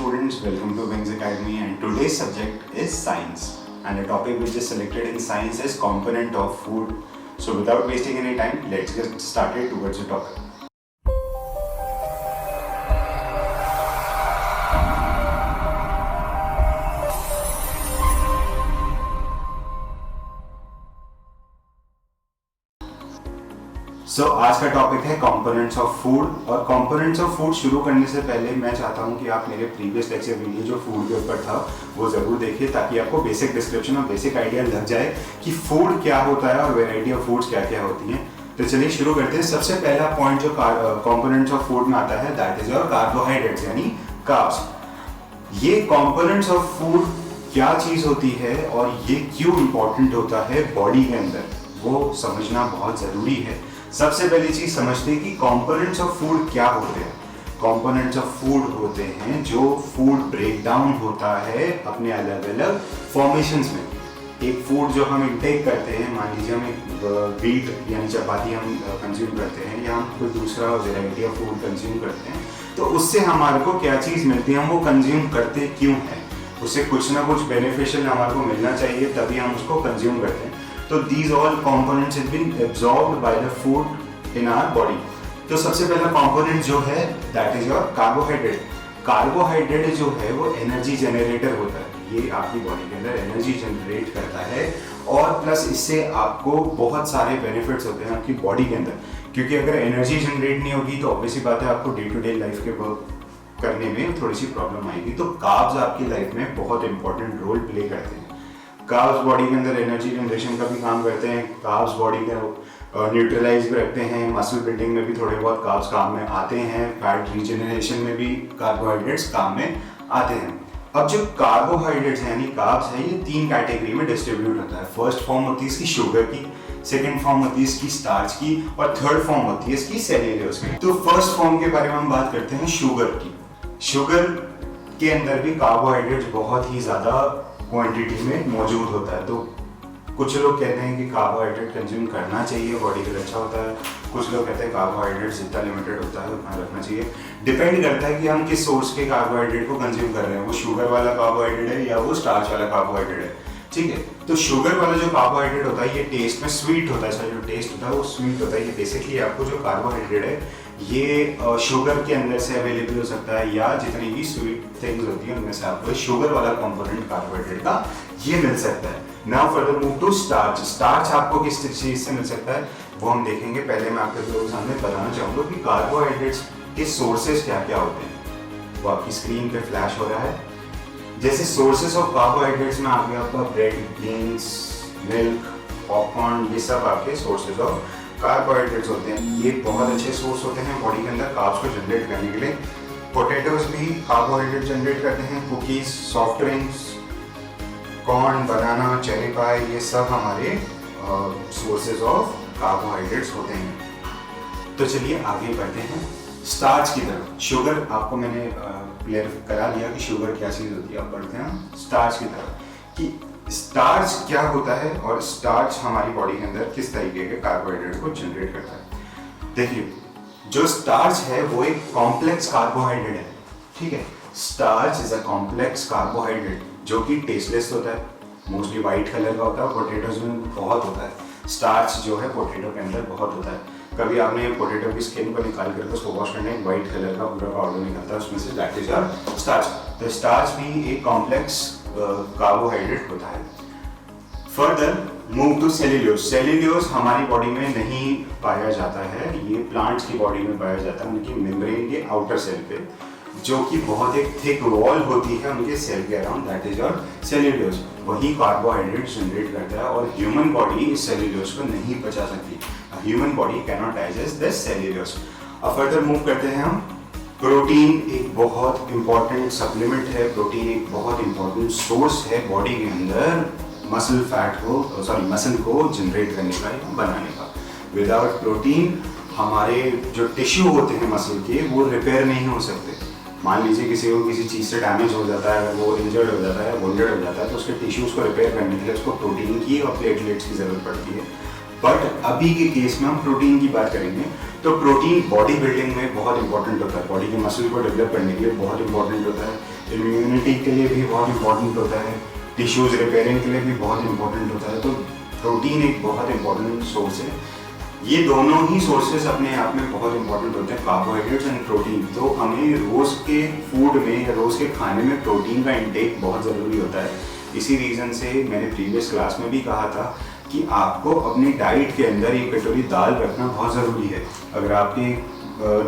students, welcome to Wings Academy, and today's subject is science, and the topic which is selected in science is component of food. So without wasting any time, let's get started towards the topic. आज का topic है components of food. और components of food शुरू करने से पहले मैं चाहता हूं कि आप मेरे प्रीवियस लेक्चर वीडियो जो फूड के ऊपर था वो ज़रूर देखिए, ताकि आपको बेसिक डिस्क्रिप्शन और बेसिक आइडिया लग जाए कि फूड क्या होता है और वेराइटी ऑफ फूड्स क्या क्या होती हैं। तो चलिए शुरू करते हैं। सबसे पहला पॉइंट जो कंपोनेंट्स ऑफ फूड में आता है दैट इज योर कार्बोहाइड्रेट्स यानी कार्ब्स। ये कंपोनेंट्स ऑफ फूड क्या चीज़ होती है और ये क्यों इम्पोर्टेंट होता है बॉडी के अंदर, वो समझना बहुत ज़रूरी है। सबसे पहली चीज समझते हैं कि कंपोनेंट्स ऑफ फूड क्या होते हैं। कंपोनेंट्स ऑफ फूड होते हैं जो फूड ब्रेक डाउन होता है अपने अलग अलग फॉर्मेशंस में। एक फूड जो हम इंटेक करते हैं, मान लीजिए हम एक व्हीट यानी चपाती हम कंज्यूम करते हैं या हम कोई दूसरा वेराइटी ऑफ फूड कंज्यूम करते हैं, तो उससे हमारे को क्या चीज़ मिलती है, हम वो कंज्यूम करते क्यों हैं, उससे कुछ ना कुछ बेनिफिशियल हमारे को मिलना चाहिए तभी हम उसको कंज्यूम करते हैं। तो these all components have been absorbed by the food in our body. तो सबसे पहला कंपोनेंट जो है that is your carbohydrate. Carbohydrate जो है वो एनर्जी जनरेटर होता है, ये आपकी बॉडी के अंदर एनर्जी जनरेट करता है और प्लस इससे आपको बहुत सारे बेनिफिट्स होते हैं आपकी बॉडी के अंदर। क्योंकि अगर एनर्जी जनरेट नहीं होगी तो ऑब्वियसली बात है आपको डे टू डे लाइफ के वर्क करने में थोड़ी सी प्रॉब्लम आएगी। तो कार्ब्स आपकी लाइफ में बहुत इंपॉर्टेंट रोल प्ले करते हैं। कार्ब्स बॉडी के अंदर एनर्जी जनरेशन का भी काम करते हैं, कार्ब्स बॉडी का न्यूट्रलाइज भी रखते हैं, मसल बिल्डिंग में भी थोड़े बहुत कार्ब्स काम में आते हैं, फैट रीजनरेशन में भी कार्बोहाइड्रेट्स काम में आते हैं। अब जो कार्बोहाइड्रेट्स यानी कार्ब्स है ये तीन कैटेगरी में डिस्ट्रीब्यूट होता है। फर्स्ट फॉर्म होती है इसकी शुगर की, सेकेंड फॉर्म होती है इसकी स्टार्च की और थर्ड फॉर्म होती है इसकी सेल्यूलोज की। तो फर्स्ट फॉर्म के बारे में हम बात करते हैं शुगर की। शुगर के अंदर भी कार्बोहाइड्रेट्स बहुत ही ज़्यादा क्वांटिटी में मौजूद होता है। तो कुछ लोग कहते हैं कि कार्बोहाइड्रेट कंज्यूम करना चाहिए, बॉडी के लिए अच्छा होता है। कुछ लोग कहते हैं कार्बोहाइड्रेट जितना लिमिटेड होता है उतना रखना चाहिए। डिपेंड करता है कि हम किस सोर्स के कार्बोहाइड्रेट को कंज्यूम कर रहे हैं, वो शुगर वाला कार्बोहाइड्रेट है या वो स्टार्च वाला कार्बोहाइड्रेट है। ठीक है, तो शुगर वाला जो कार्बोहाइड्रेट होता है ये टेस्ट में स्वीट होता है, जो टेस्ट होता है वो स्वीट होता है। ये बेसिकली आपको जो कार्बोहाइड्रेट है ये शुगर के अंदर से अवेलेबल हो सकता है या जितनी भी स्वीट थिंग्स होती है उनमें से आपको शुगर वाला कंपोनेंट कार्बोहाइड्रेट का ये मिल सकता है। Now further move to starch. Starch आपको किस चीज़ से मिल सकता है वो हम देखेंगे। पहले मैं आपके सामने बताना चाहूँगा कि कार्बोहाइड्रेट्स के सोर्सेज क्या क्या होते हैं। वो आपकी स्क्रीन पे फ्लैश हो रहा है। जैसे सोर्सेज ऑफ कार्बोहाइड्रेट्स में आ गया आपका ब्रेड, बीन्स, मिल्क, पॉपकॉर्न, ये सब आपके सोर्सेज ऑफ कार्बोहाइड्रेट्स होते हैं। ये बहुत अच्छे सोर्स होते हैं बॉडी के अंदर कार्ब्स को जनरेट करने के लिए। पोटैटोज भी कार्बोहाइड्रेट जनरेट करते हैं, कुकीज, सॉफ्ट ड्रिंक्स, कॉर्न, बनाना, चेरी पाई, ये सब हमारे सोर्सेज ऑफ कार्बोहाइड्रेट्स होते हैं। तो चलिए आगे बढ़ते हैं स्टार्च की तरफ। शुगर आपको मैंने क्लियर करा दिया कि शुगर क्या चीज़ होती है। अब बढ़ते हैं स्टार्च की तरफ कि स्टार्च क्या होता है और स्टार्च हमारी बॉडी के अंदर किस तरीके के कार्बोहाइड्रेट को जनरेट करता है। देखिए, जो स्टार्च है वो एक कॉम्प्लेक्स कार्बोहाइड्रेट है। ठीक है, starch is a complex carbohydrate जो कि टेस्टलेस होता है, मोस्टली वाइट कलर का होता है। पोटैटोज में बहुत होता है स्टार्च, जो है पोटैटो के अंदर बहुत होता है। कभी आपने पोटैटो की स्किन को निकाल करके उसको वॉश करना, एक वाइट कलर का पूरा पाउडर निकलता है उसमें से, दैट इज योर स्टार्च। तो स्टार्च भी एक कॉम्प्लेक्स कार्बोहाइड्रेट होता है। Further move to cellulose. Cellulose हमारी बॉडी में नहीं पाया जाता है, ये प्लांट्स की बॉडी में पाया जाता है उनकी मेम्ब्रेन के आउटर सेल पे, जो कि बहुत एक थिक वॉल होती है उनके सेल के around, that is your cellulose. वही कार्बोहाइड्रेट जनरेट करता है और ह्यूमन बॉडी इस सेल्यूलोज को नहीं पचा सकती। Human body can not digest this cellulose. अब फर्दर मूव करते हैं हम। प्रोटीन एक बहुत इंपॉर्टेंट सप्लीमेंट है, प्रोटीन एक बहुत इंपॉर्टेंट सोर्स है बॉडी के अंदर मसल फैट को, सॉरी मसल को जनरेट करने का या बनाने का। विदाउट प्रोटीन हमारे जो टिश्यू होते हैं मसल के वो रिपेयर नहीं हो सकते। मान लीजिए किसी को किसी चीज़ से डैमेज हो जाता है, वो इंजर्ड हो जाता है, वुंडेड हो जाता है, तो उसके टिश्यूज़ को रिपेयर करने के लिए उसको प्रोटीन की और प्लेटलेट्स की ज़रूरत पड़ती है। बट अभी के केस में हम प्रोटीन की बात करेंगे तो प्रोटीन बॉडी बिल्डिंग में बहुत इंपॉर्टेंट होता है, बॉडी के मसल को डेवलप करने के लिए बहुत इंपॉर्टेंट होता है, इम्यूनिटी के लिए भी बहुत इंपॉर्टेंट होता है, टिश्यूज रिपेयरिंग के लिए भी बहुत इंपॉर्टेंट होता है। तो प्रोटीन एक बहुत इंपॉर्टेंट सोर्स है। ये दोनों ही सोर्सेज अपने आप में बहुत इंपॉर्टेंट होते हैं, कार्बोहाइड्रेट्स एंड प्रोटीन। तो हमें रोज़ के फूड में या रोज़ के खाने में प्रोटीन का इंटेक बहुत ज़रूरी होता है। इसी रीज़न से मैंने प्रीवियस क्लास में भी कहा था कि आपको अपनी डाइट के अंदर एक कटोरी दाल रखना बहुत ज़रूरी है। अगर आपके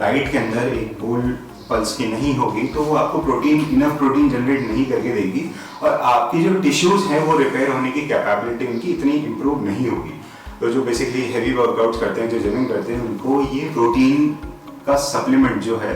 डाइट के अंदर एक बोल पल्स की नहीं होगी तो वो आपको इनफ प्रोटीन जनरेट नहीं करके देगी, और आपकी जो टिश्यूज़ हैं वो रिपेयर होने की कैपेबिलिटी उनकी इतनी इम्प्रूव नहीं होगी। तो जो बेसिकली हैवी वर्कआउट्स करते हैं, जो जिमिंग करते हैं, उनको ये प्रोटीन का सप्लीमेंट जो है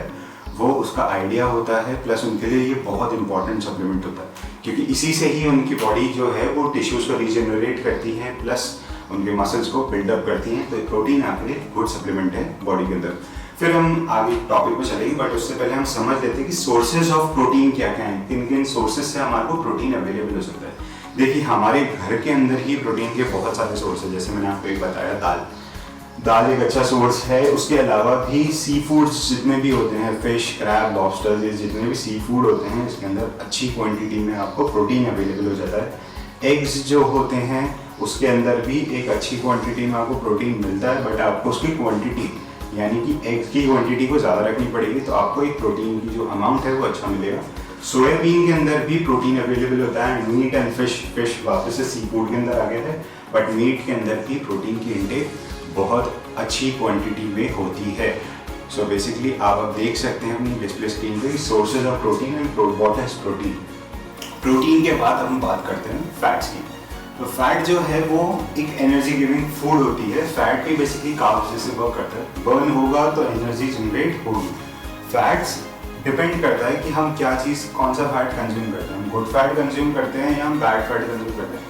वो उसका आइडिया होता है, प्लस उनके लिए ये बहुत इंपॉर्टेंट सप्लीमेंट होता है, क्योंकि इसी से ही उनकी बॉडी जो है वो टिश्यूज़ को रीजनरेट करती है, प्लस उनके मसल्स को बिल्डअप करती हैं। तो प्रोटीन आपके लिए गुड सप्लीमेंट है बॉडी के अंदर। फिर हम आगे टॉपिक पे चलेंगे, बट उससे पहले हम समझ लेते हैं कि सोर्सेज ऑफ प्रोटीन क्या क्या हैं, किन किन सोर्सेज से हमारे को प्रोटीन अवेलेबल हो सकता है। देखिए, हमारे घर के अंदर ही प्रोटीन के बहुत सारे सोर्स हैं। जैसे मैंने आपको एक बताया, दाल एक अच्छा सोर्स है। उसके अलावा भी सी फूड्स जितने भी होते हैं, फिश, क्रैब, लॉबस्टर, ये जितने भी सी फूड होते हैं, इसके अंदर अच्छी क्वांटिटी में आपको प्रोटीन अवेलेबल हो जाता है। एग्स जो होते हैं उसके अंदर भी एक अच्छी क्वांटिटी में आपको प्रोटीन मिलता है, बट आपको उसकी क्वांटिटी यानी कि एग्स की क्वांटिटी को ज़्यादा रखनी पड़ेगी, तो आपको एक प्रोटीन की जो अमाउंट है वो अच्छा मिलेगा। सोयाबीन के अंदर भी प्रोटीन अवेलेबल होता है। मीट एंड फिश वापस से सी फूड के अंदर आ गया है, बट मीट के अंदर भी प्रोटीन की इंटेक बहुत अच्छी क्वांटिटी में होती है। सो बेसिकली आप अब देख सकते हैं अपनी डिस्प्ले स्क्रीन पे sources of protein and what is protein. Protein के बाद हम बात करते हैं फैट्स की। तो फैट जो है वो एक एनर्जी गिविंग फूड होती है। फैट भी बेसिकली कार्ब्स जैसे वर्क करता है, बर्न होगा तो एनर्जी जनरेट होगी। फैट्स डिपेंड करता है कि हम क्या चीज़, कौन सा फैट कंज्यूम करते हैं। हम गुड फैट कंज्यूम करते हैं या हम बैड फैट कंज्यूम करते हैं।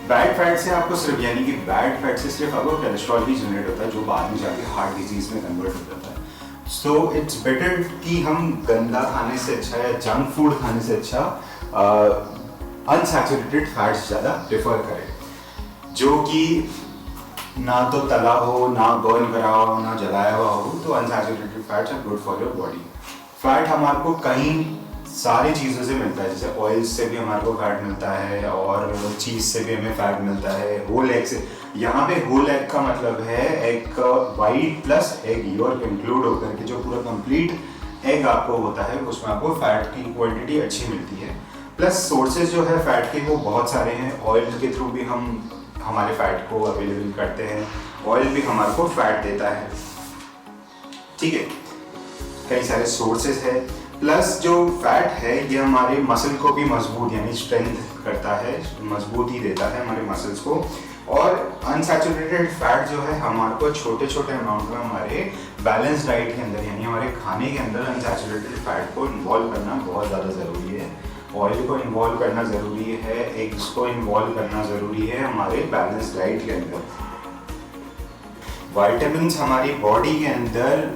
बैड फैट से आपको सिर्फ, यानी कि बैड फैट से सिर्फ आपको कोलेस्ट्रॉल ही जनरेट होता है, जो बाद में जाके हार्ट डिजीज में कन्वर्ट हो जाता है। सो इट्स बेटर कि हम गंदा खाने से अच्छा या जंक फूड खाने से अच्छा अनसैचुरेटेड फैट्स ज़्यादा प्रेफर करें, जो कि ना तो तला हो, ना बर्न करा हो, ना जलाया हुआ हो। तो unsaturated fats are good for your body. Fat हमारे को कई सारी चीज़ों से मिलता है, जैसे ऑयल से भी हमारे को फैट मिलता है, और चीज़ से भी हमें फैट मिलता है, होल एग से। यहाँ पे होल एग का मतलब है एक white plus egg yolk include होकर के जो पूरा कंप्लीट एग आपको होता है, उसमें आपको फैट की क्वांटिटी अच्छी मिलती है। प्लस सोर्सेज जो है फैट के वो बहुत सारे हैं। ऑयल के थ्रू भी हम हमारे फैट को अवेलेबल करते हैं, ऑयल भी हमारे को फैट देता है, ठीक है। कई सारे सोर्सेज है। प्लस जो फैट है ये हमारे मसल को भी मजबूत, यानी स्ट्रेंथ करता है, मजबूती देता है हमारे मसल्स को। और अनसैचुरेटेड फैट जो है हमारे को छोटे छोटे अमाउंट में हमारे बैलेंस डाइट के अंदर, यानी हमारे खाने के अंदर अनसैचुरेटेड फैट को इन्वॉल्व करना बहुत ज़्यादा ज़रूरी है। ऑयल को इन्वॉल्व करना ज़रूरी है, एग्स को इन्वॉल्व करना ज़रूरी है हमारे बैलेंस डाइट के अंदर। वाइटामिन्स हमारी बॉडी के अंदर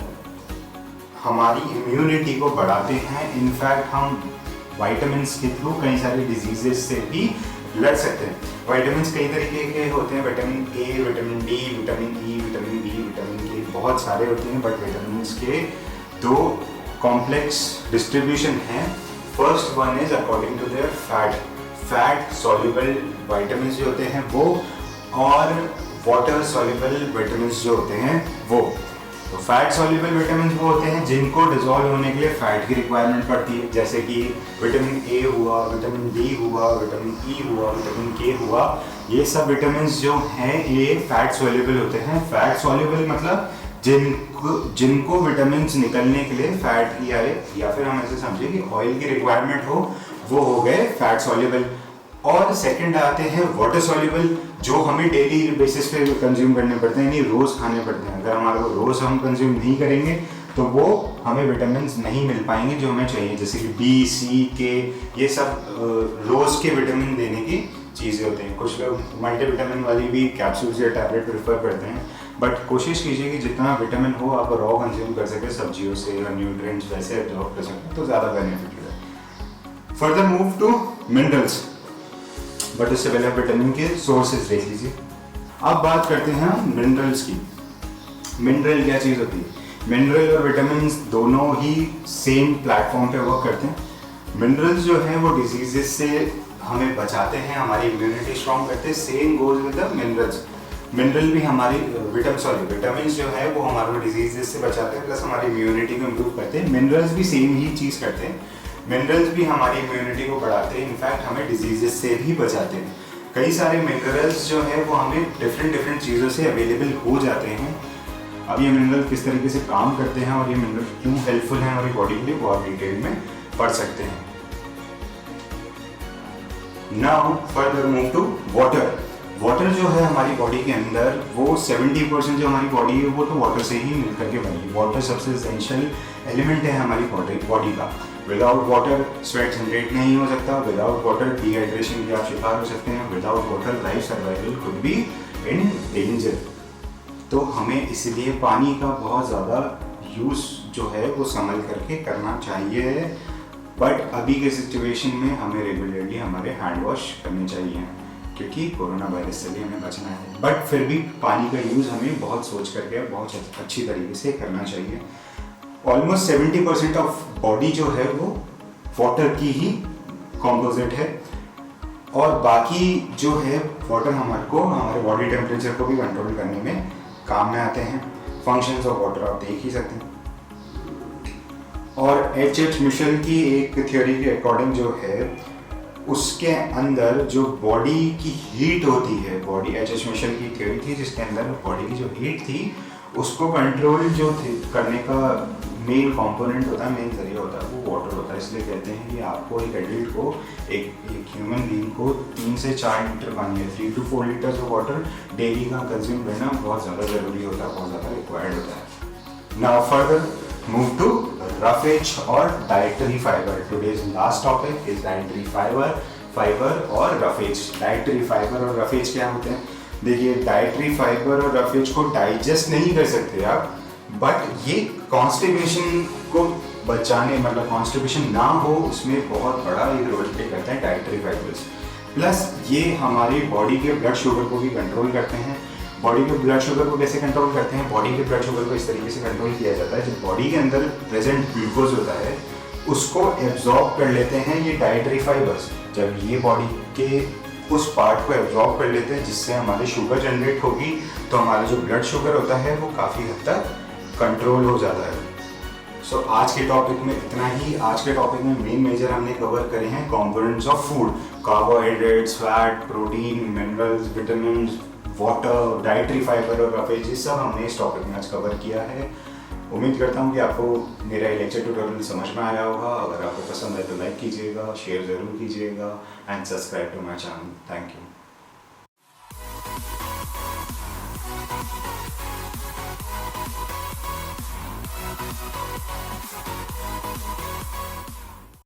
हमारी इम्यूनिटी को बढ़ाते हैं। इनफैक्ट हम वाइटामिन्स के थ्रू कई सारे डिजीजेस से भी लड़ सकते हैं। वाइटामिन्स कई तरीके के होते हैं, vitamin A, vitamin D, vitamin E, vitamin B, vitamin K, बहुत सारे होते हैं, बट विटामिन्स के दो कॉम्प्लेक्स डिस्ट्रीब्यूशन हैं। First one is according to their fat soluble vitamins जो होते हैं वो, और वाटर सॉल्युबल विटामिन्स जो होते हैं वो। तो फैट सॉल्युबल विटामिन वो होते हैं जिनको डिसॉल्व होने के लिए फैट की रिक्वायरमेंट पड़ती है, जैसे कि विटामिन ए हुआ, विटामिन डी हुआ, विटामिन ई हुआ, विटामिन के हुआ। ये सब विटामिन जो हैं ये फैट सॉल्युबल होते हैं। फैट सॉल्युबल मतलब जिनको विटामिन निकलने के लिए फैट की आए, या फिर हम ऐसे समझे कि ऑयल की रिक्वायरमेंट हो, वो हो गए फैट सॉल्युबल। और सेकंड आते हैं वाटर सॉल्युबल, जो हमें डेली बेसिस पे कंज्यूम करने पड़ते हैं, यानी रोज़ खाने पड़ते हैं। अगर हमारे को रोज़ हम कंज्यूम नहीं करेंगे तो वो हमें विटामिन नहीं मिल पाएंगे जो हमें चाहिए, जैसे कि बी, सी, के, ये सब रोज़ के विटामिन देने की चीज़ें होते हैं। कुछ लोग मल्टीविटामिन वाली भी कैप्सूल्स या टैबलेट प्रेफर करते हैं, बट कोशिश कीजिए कि जितना विटामिन हो आप रॉ कंज्यूम कर सकें, सब्जियों से, या न्यूट्रिएंट्स वैसे एब्जॉर्ब कर सकें तो ज़्यादा बेनिफिट है। Further move to minerals, but उससे पहले आप विटामिन के सोर्सेज देख लीजिए। अब बात करते हैं मिनरल्स की। मिनरल क्या चीज़ होती है? मिनरल और विटामिन दोनों ही सेम प्लेटफॉर्म पे वर्क करते हैं। मिनरल्स जो है वो डिजीजेस से हमें बचाते हैं, हमारी इम्यूनिटी स्ट्रॉन्ग करते हैं। Same goes with the minerals. Mineral भी हमारी विटामिन जो है वो हमारे डिजीजेस से बचाते हैं, प्लस हमारी इम्यूनिटी को इम्प्रूव करते हैं। मिनरल्स भी सेम ही चीज़ करते हैं। मिनरल्स भी हमारी इम्यूनिटी को बढ़ाते हैं, इनफैक्ट हमें डिजीजेस से भी बचाते हैं। कई सारे मिनरल्स जो है वो हमें डिफरेंट चीज़ों से अवेलेबल हो जाते हैं। अब ये मिनरल किस तरीके से काम करते हैं और ये मिनरल क्यों हेल्पफुल हैं हमारी बॉडी के लिए, वो आप डिटेल में पढ़ सकते हैं। Now further move to water. Water जो है हमारी बॉडी के अंदर वो 70% जो हमारी बॉडी है वो तो वाटर से ही मिल करके बनी है। वाटर सबसे एसेंशियल एलिमेंट है हमारी बॉडी का। विदाउट वाटर स्वेट जनरेट नहीं हो सकता, विदाउट वाटर डिहाइड्रेशन के आप शिकार हो सकते हैं, without water life survival could be in danger. तो हमें इसलिए पानी का बहुत ज़्यादा यूज़ जो है वो संभल करके करना चाहिए। बट अभी के सिचुएशन में हमें रेगुलरली हमारे हैंड वॉश करने चाहिए, क्योंकि कोरोना वायरस से भी हमें बचना है। बट फिर भी पानी का यूज़ हमें बहुत सोच करके बहुत अच्छी तरीके से करना चाहिए। ऑलमोस्ट 70% ऑफ बॉडी जो है वो वाटर की ही कॉम्पोजिट है, और बाकी जो है वाटर हमारे बॉडी टेम्परेचर को भी कंट्रोल करने में काम में आते हैं। फंक्शंस ऑफ वाटर आप देख ही सकते हैं। और H.H. मिशेल की एक थ्योरी के अकॉर्डिंग जो है उसके अंदर जो बॉडी की हीट होती है, बॉडी H.H. मिशेल की थ्योरी थी जिसके अंदर बॉडी की जो हीट थी उसको कंट्रोल जो करने का मेन कंपोनेंट होता है, मेन जरिया होता है वो वाटर होता है। इसलिए कहते हैं कि आपको एक एडल्ट को एक ह्यूमन बीइंग को 3 से 4 लीटर पानी है, 3 to 4 litres of water daily का कंज्यूम करना बहुत ज़्यादा ज़रूरी होता है, बहुत ज़्यादा रिक्वायर्ड होता है। Now further move to roughage और dietary fibre. Today's last topic is dietary fibre और रफेज। डाइटरी फाइबर और रफेज क्या होते हैं? देखिए, डाइटरी फाइबर और रफेज को डाइजेस्ट नहीं कर सकते आप, बट ये कॉन्स्टिपेशन को बचाने, मतलब कॉन्स्टिपेशन ना हो उसमें बहुत बड़ा एक रोल प्ले करते हैं डाइटरी फाइबर्स। प्लस ये हमारी बॉडी के ब्लड शुगर को भी कंट्रोल करते हैं। बॉडी के ब्लड शुगर को कैसे कंट्रोल करते हैं? बॉडी के ब्लड शुगर को इस तरीके से कंट्रोल किया जाता है, जो बॉडी के अंदर प्रेजेंट ग्लूकोज होता है उसको एब्जॉर्ब कर लेते हैं ये डाइटरी फाइबर्स। जब ये बॉडी के उस पार्ट को एब्जॉर्ब कर लेते हैं जिससे हमारे शुगर जनरेट होगी, तो हमारा जो ब्लड शुगर होता है वो काफ़ी हद तक कंट्रोल हो जाता है। सो आज के टॉपिक में इतना ही। आज के टॉपिक में मेन मेजर हमने कवर करे हैं components of food, carbohydrates, fat, protein, minerals, vitamin, water, dietary fibre और रफेज, ये सब हमने इस टॉपिक में आज कवर किया है। उम्मीद करता हूँ कि आपको मेरा लेक्चर ट्यूटोरियल समझ में आया होगा। अगर आपको पसंद आए तो लाइक कीजिएगा, शेयर ज़रूर कीजिएगा and subscribe to my channel. Thank you.